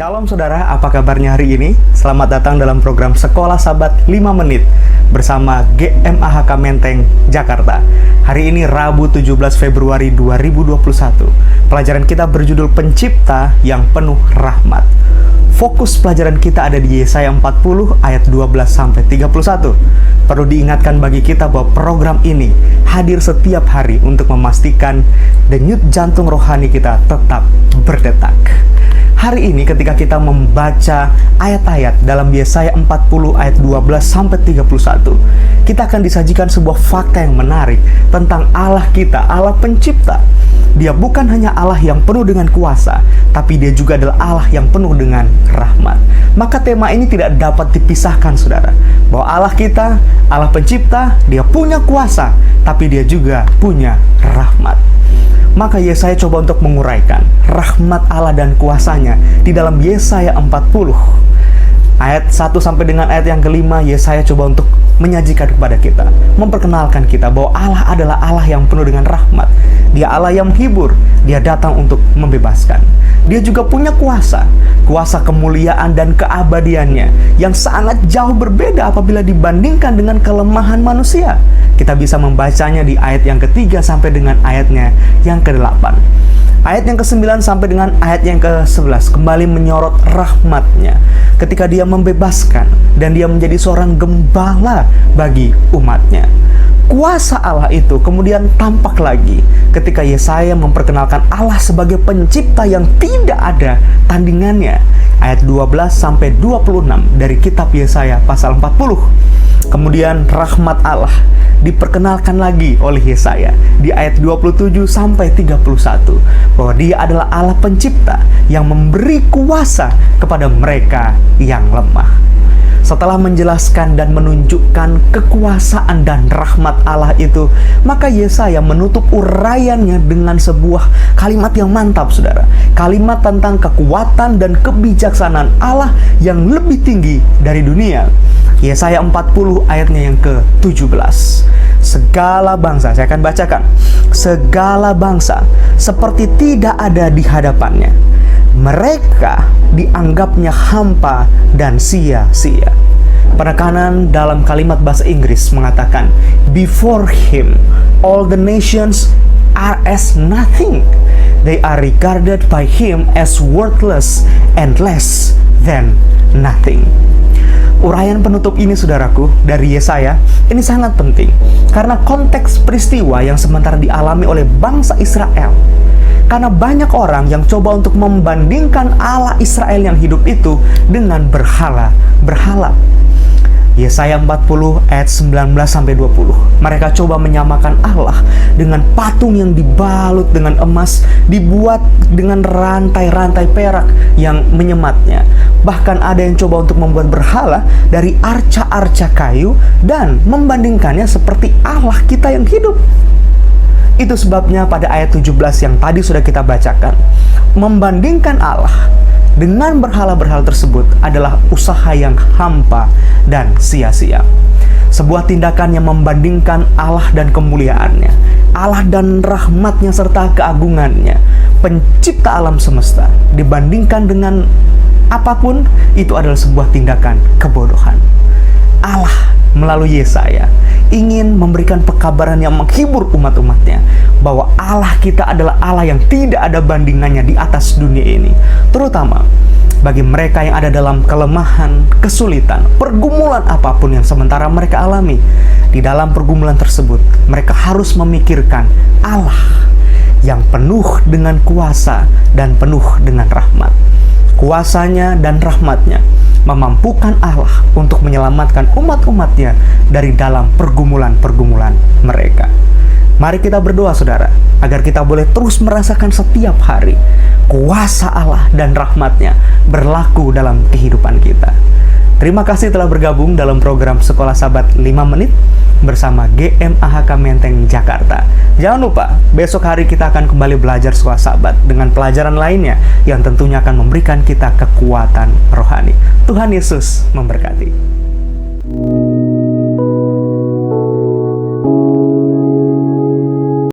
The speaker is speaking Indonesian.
Shalom saudara, apa kabarnya hari ini? Selamat datang dalam program Sekolah Sabat 5 Menit bersama GMAHK Menteng, Jakarta. Hari ini Rabu 17 Februari 2021. Pelajaran kita berjudul Pencipta yang Penuh Rahmat. Fokus pelajaran kita ada di Yesaya 40 ayat 12-31. Perlu diingatkan bagi kita bahwa program ini hadir setiap hari untuk memastikan denyut jantung rohani kita tetap berdetak. Hari ini ketika kita membaca ayat-ayat dalam Yesaya 40 ayat 12-31, kita akan disajikan sebuah fakta yang menarik tentang Allah kita, Allah pencipta. Dia bukan hanya Allah yang penuh dengan kuasa, tapi dia juga adalah Allah yang penuh dengan rahmat. Maka tema ini tidak dapat dipisahkan, saudara. Bahwa Allah kita, Allah pencipta, dia punya kuasa, tapi dia juga punya rahmat. Maka Yesaya coba untuk menguraikan rahmat Allah dan kuasanya di dalam Yesaya 40. Ayat 1 sampai dengan ayat yang kelima, Yesaya coba untuk menyajikan kepada kita, memperkenalkan kita bahwa Allah adalah Allah yang penuh dengan rahmat. Dia Allah yang menghibur, dia datang untuk membebaskan. Dia juga punya kuasa kemuliaan dan keabadiannya yang sangat jauh berbeda apabila dibandingkan dengan kelemahan manusia. Kita bisa membacanya di ayat yang ketiga sampai dengan ayatnya yang ke-8. Ayat yang ke-9 sampai dengan ayat yang ke-11 kembali menyorot rahmatnya ketika dia membebaskan dan dia menjadi seorang gembala bagi umatnya. Kuasa Allah itu kemudian tampak lagi ketika Yesaya memperkenalkan Allah sebagai pencipta yang tidak ada tandingannya. Ayat 12-26 dari kitab Yesaya pasal 40. Kemudian rahmat Allah diperkenalkan lagi oleh Yesaya di ayat 27-31 bahwa dia adalah Allah pencipta yang memberi kuasa kepada mereka yang lemah. Setelah menjelaskan dan menunjukkan kekuasaan dan rahmat Allah itu, maka Yesaya menutup uraiannya dengan sebuah kalimat yang mantap, saudara. Kalimat tentang kekuatan dan kebijaksanaan Allah yang lebih tinggi dari dunia. Yesaya 40 ayatnya yang ke-17. Segala bangsa, saya akan bacakan. Segala bangsa seperti tidak ada di hadapannya. Mereka dianggapnya hampa dan sia-sia. Penekanan dalam kalimat bahasa Inggris mengatakan, before him, all the nations are as nothing. They are regarded by him as worthless and less than nothing. Uraian penutup ini, saudaraku, dari Yesaya, ini sangat penting. Karena konteks peristiwa yang sementara dialami oleh bangsa Israel. Karena banyak orang yang coba untuk membandingkan Allah Israel yang hidup itu dengan berhala. Yesaya 40 ayat 19-20. Mereka coba menyamakan Allah dengan patung yang dibalut dengan emas, dibuat dengan rantai-rantai perak yang menyematnya. Bahkan ada yang coba untuk membuat berhala dari arca-arca kayu dan membandingkannya seperti Allah kita yang hidup. Itu sebabnya pada ayat 17 yang tadi sudah kita bacakan, membandingkan Allah dengan berhala-berhala tersebut adalah usaha yang hampa dan sia-sia. Sebuah tindakan yang membandingkan Allah dan kemuliaannya, Allah dan rahmatnya serta keagungannya, pencipta alam semesta, dibandingkan dengan apapun, itu adalah sebuah tindakan kebodohan. Allah melalui Yesaya ingin memberikan pekabaran yang menghibur umat-umatnya bahwa Allah kita adalah Allah yang tidak ada bandingannya di atas dunia ini, terutama bagi mereka yang ada dalam kelemahan, kesulitan, pergumulan apapun yang sementara mereka alami. Di dalam pergumulan tersebut, mereka harus memikirkan Allah yang penuh dengan kuasa dan penuh dengan rahmat. Kuasanya dan rahmatnya memampukan Allah untuk menyelamatkan umat-umatnya dari dalam pergumulan-pergumulan mereka. Mari kita berdoa, saudara, agar kita boleh terus merasakan setiap hari kuasa Allah dan rahmatnya berlaku dalam kehidupan kita. Terima kasih telah bergabung dalam program Sekolah Sabat 5 Menit bersama GMAHK Menteng, Jakarta. Jangan lupa, besok hari kita akan kembali belajar Sekolah Sabat dengan pelajaran lainnya yang tentunya akan memberikan kita kekuatan rohani. Tuhan Yesus memberkati.